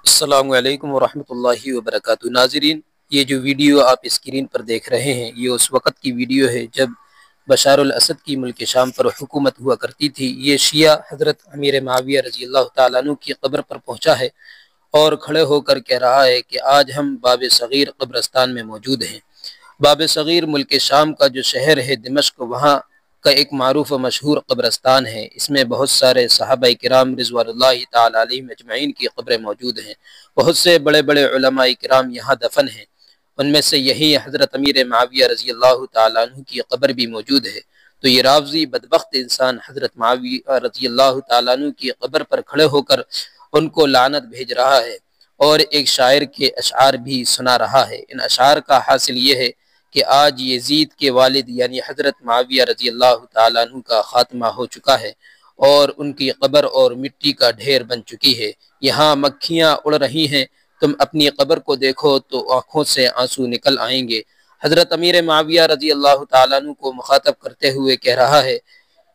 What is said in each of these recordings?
السلام علیکم ورحمۃ اللہ وبرکاتہ۔ ناظرین، یہ جو ویڈیو آپ اسکرین پر دیکھ رہے ہیں یہ اس وقت کی ویڈیو ہے جب بشار الاسد کی ملک شام پر حکومت ہوا کرتی تھی۔ یہ شیعہ حضرت امیر معاویہ رضی اللہ تعالیٰ عنہ کی قبر پر پہنچا ہے اور کھڑے ہو کر کہہ رہا ہے کہ آج ہم باب صغیر قبرستان میں موجود ہیں۔ باب صغیر ملک شام کا جو شہر ہے دمشق، وہاں کا ایک معروف و مشہور قبرستان ہے۔ اس میں بہت سارے صحابہ کرام رضوان اللہ تعالی علیہم اجمعین کی قبریں موجود ہیں۔ بہت سے بڑے بڑے علماء کرام یہاں دفن ہیں، ان میں سے یہی حضرت امیر معاویہ رضی اللہ تعالیٰ عنہ کی قبر بھی موجود ہے۔ تو یہ رافضی بدبخت انسان حضرت معاویہ رضی اللہ تعالیٰ عنہ کی قبر پر کھڑے ہو کر ان کو لعنت بھیج رہا ہے اور ایک شاعر کے اشعار بھی سنا رہا ہے۔ ان اشعار کا حاصل یہ ہے کہ آج یزید کے والد یعنی حضرت معاویہ رضی اللہ تعالیٰ عنہ کا خاتمہ ہو چکا ہے اور ان کی قبر اور مٹی کا ڈھیر بن چکی ہے۔ یہاں مکھیاں اڑ رہی ہیں، تم اپنی قبر کو دیکھو تو آنکھوں سے آنسو نکل آئیں گے۔ حضرت امیر معاویہ رضی اللہ تعالیٰ عنہ کو مخاطب کرتے ہوئے کہہ رہا ہے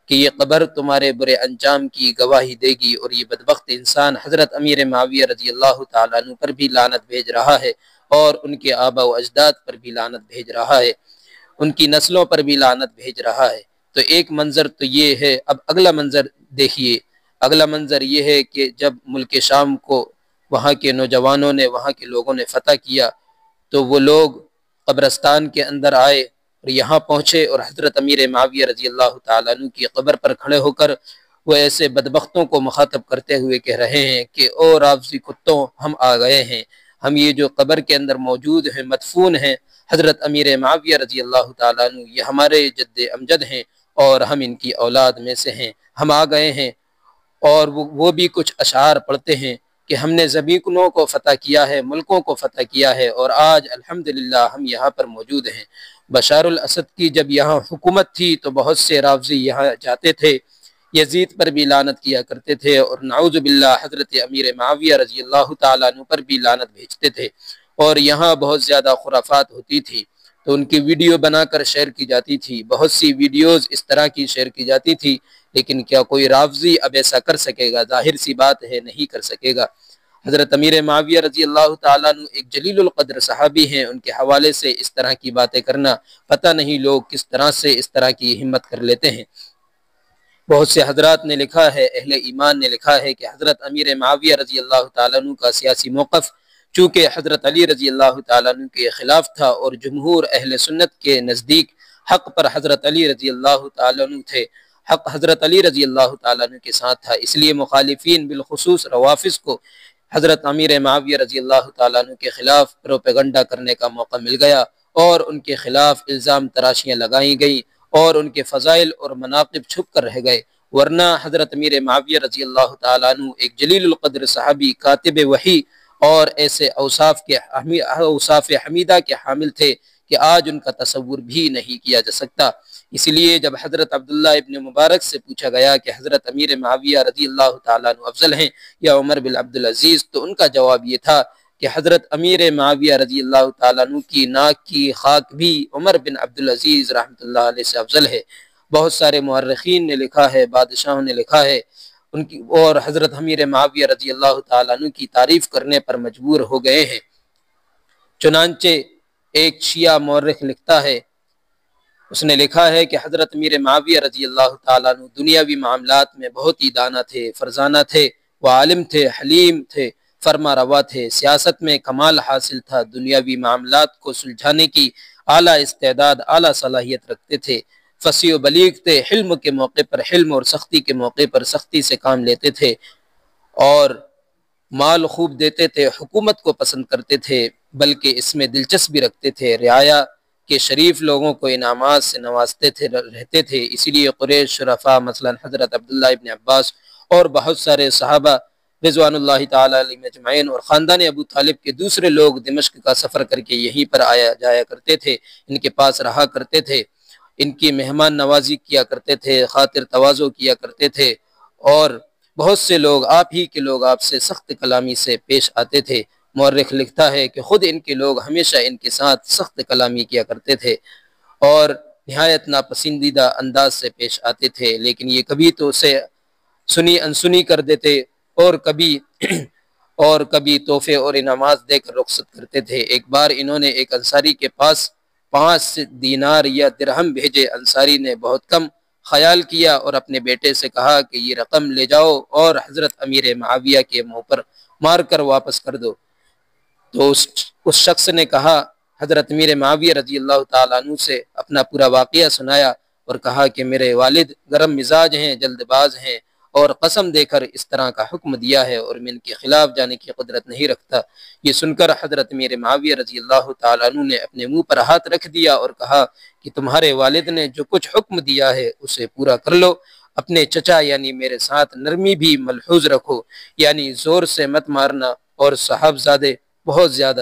کہ یہ قبر تمہارے برے انجام کی گواہی دے گی، اور یہ بدبخت انسان حضرت امیر معاویہ رضی اللہ تعالیٰ عنہ پر بھی لعنت بھیج رہا ہے اور ان کے آباء و اجداد پر بھی لعنت بھیج رہا ہے، ان کی نسلوں پر بھی لعنت بھیج رہا ہے۔ تو ایک منظر تو یہ ہے۔ اب اگلا منظر دیکھیے۔ اگلا منظر یہ ہے کہ جب ملک شام کو وہاں کے نوجوانوں نے، وہاں کے لوگوں نے فتح کیا تو وہ لوگ قبرستان کے اندر آئے اور یہاں پہنچے اور حضرت امیر معاویہ رضی اللہ تعالیٰ عنہ کی قبر پر کھڑے ہو کر وہ ایسے بدبختوں کو مخاطب کرتے ہوئے کہہ رہے ہیں کہ او رافضی کتوں، ہم آ گئے ہیں، ہم یہ جو قبر کے اندر موجود ہیں، مدفون ہیں حضرت امیر معاویہ رضی اللہ تعالیٰ عنہ، یہ ہمارے جد امجد ہیں اور ہم ان کی اولاد میں سے ہیں، ہم آ گئے ہیں۔ اور وہ بھی کچھ اشعار پڑھتے ہیں کہ ہم نے زمینوں کو فتح کیا ہے، ملکوں کو فتح کیا ہے، اور آج الحمدللہ ہم یہاں پر موجود ہیں۔ بشار الاسد کی جب یہاں حکومت تھی تو بہت سے رافضی یہاں جاتے تھے، یزید پر بھی لعنت کیا کرتے تھے، اور نعوذ باللہ حضرت امیر معاویہ رضی اللہ تعالیٰ عنہ پر بھی لعنت بھیجتے تھے، اور یہاں بہت زیادہ خرافات ہوتی تھی تو ان کی ویڈیو بنا کر شیئر کی جاتی تھی۔ بہت سی ویڈیوز اس طرح کی شیئر کی جاتی تھی، لیکن کیا کوئی رافضی اب ایسا کر سکے گا؟ ظاہر سی بات ہے، نہیں کر سکے گا۔ حضرت امیر معاویہ رضی اللہ تعالیٰ عنہ ایک جلیل القدر صحابی ہیں، ان کے حوالے سے اس طرح کی باتیں کرنا پتہ نہیں لوگ کس طرح سے اس طرح کی ہمت کر لیتے ہیں۔ بہت سے حضرات نے لکھا ہے، اہل ایمان نے لکھا ہے کہ حضرت امیر معاویہ رضی اللہ تعالیٰ عنہ کا سیاسی موقف چونکہ حضرت علی رضی اللہ تعالیٰ عنہ کے خلاف تھا اور جمہور اہل سنت کے نزدیک حق پر حضرت علی رضی اللہ تعالیٰ عنہ تھے، حق حضرت علی رضی اللہ تعالیٰ عنہ کے ساتھ تھا، اس لیے مخالفین بالخصوص روافض کو حضرت امیر معاویہ رضی اللہ تعالیٰ عنہ کے خلاف پروپیگنڈا کرنے کا موقع مل گیا اور ان کے خلاف الزام تراشیاں لگائی گئیں اور ان کے فضائل اور مناقب چھپ کر رہ گئے، ورنہ حضرت امیر معاویہ رضی اللہ تعالیٰ عنہ ایک جلیل القدر صحابی، کاتب وحی اور ایسے اوصاف حمیدہ کے حامل تھے کہ آج ان کا تصور بھی نہیں کیا جا سکتا۔ اس لیے جب حضرت عبداللہ ابن مبارک سے پوچھا گیا کہ حضرت امیر معاویہ رضی اللہ تعالیٰ عنہ افضل ہیں یا عمر بن عبدالعزیز، تو ان کا جواب یہ تھا کہ حضرت امیر معاویہ رضی اللہ تعالیٰ عنہ کی ناک کی خاک بھی عمر بن عبدالعزیز رحمۃ اللہ علیہ سے افضل ہے۔ بہت سارے مورخین نے لکھا ہے، بادشاہوں نے لکھا ہے ان کی، اور حضرت امیر معاویہ رضی اللہ تعالیٰ عنہ کی تعریف کرنے پر مجبور ہو گئے ہیں۔ چنانچہ ایک شیعہ مورخ لکھتا ہے، اس نے لکھا ہے کہ حضرت امیر معاویہ رضی اللہ تعالیٰ عنہ دنیاوی معاملات میں بہت ہی دانا تھے، فرزانہ تھے، وہ عالم تھے، حلیم تھے، فرما روا تھے، سیاست میں کمال حاصل تھا، دنیاوی معاملات کو سلجھانے کی اعلیٰ استعداد، اعلیٰ صلاحیت رکھتے تھے، فصیح و بلیغ تھے، حلم کے موقع پر حلم اور سختی کے موقع پر سختی سے کام لیتے تھے، اور مال خوب دیتے تھے، حکومت کو پسند کرتے تھے، بلکہ اس میں دلچسپی رکھتے تھے، رعایا کے شریف لوگوں کو انعامات سے نوازتے رہتے تھے۔ اسی لیے قریش شرفاء مثلا حضرت عبداللہ ابن عباس اور بہت سارے صحابہ رضوان اللہ تعالی علیہم اجمعین اور خاندان ابو طالب کے دوسرے لوگ دمشق کا سفر کر کے یہیں پر آیا جایا کرتے تھے، ان کے پاس رہا کرتے تھے، ان کی مہمان نوازی کیا کرتے تھے، خاطر تواضع کیا کرتے تھے، اور بہت سے لوگ آپ ہی کے لوگ آپ سے سخت کلامی سے پیش آتے تھے۔ مورخ لکھتا ہے کہ خود ان کے لوگ ہمیشہ ان کے ساتھ سخت کلامی کیا کرتے تھے اور نہایت ناپسندیدہ انداز سے پیش آتے تھے، لیکن یہ کبھی تو اسے سنی انسنی کر دیتے اور کبھی تحفے اور انعامات دے کر رخصت کرتے تھے۔ ایک بار انہوں نے ایک انصاری کے پاس 5 دینار یا درہم بھیجے۔ انصاری نے بہت کم خیال کیا اور اپنے بیٹے سے کہا کہ یہ رقم لے جاؤ اور حضرت امیر معاویہ کے منہ پر مار کر واپس کر دو۔ تو اس شخص نے کہا، حضرت امیر معاویہ رضی اللہ تعالیٰ عنہ سے اپنا پورا واقعہ سنایا اور کہا کہ میرے والد گرم مزاج ہیں، جلد باز ہیں اور قسم دے کر اس طرح کا حکم دیا ہے اور میں ان کے خلاف جانے کی قدرت نہیں رکھتا۔ یہ سن کر حضرت امیر معاویہ رضی اللہ تعالیٰ عنہ نے اپنے منہ پر ہاتھ رکھ دیا اور کہا کہ تمہارے والد نے جو کچھ حکم دیا ہے اسے پورا کر لو۔ اپنے چچا یعنی میرے ساتھ نرمی بھی ملحوظ رکھو، یعنی زور سے مت مارنا، اور صاحبزادے بہت زیادہ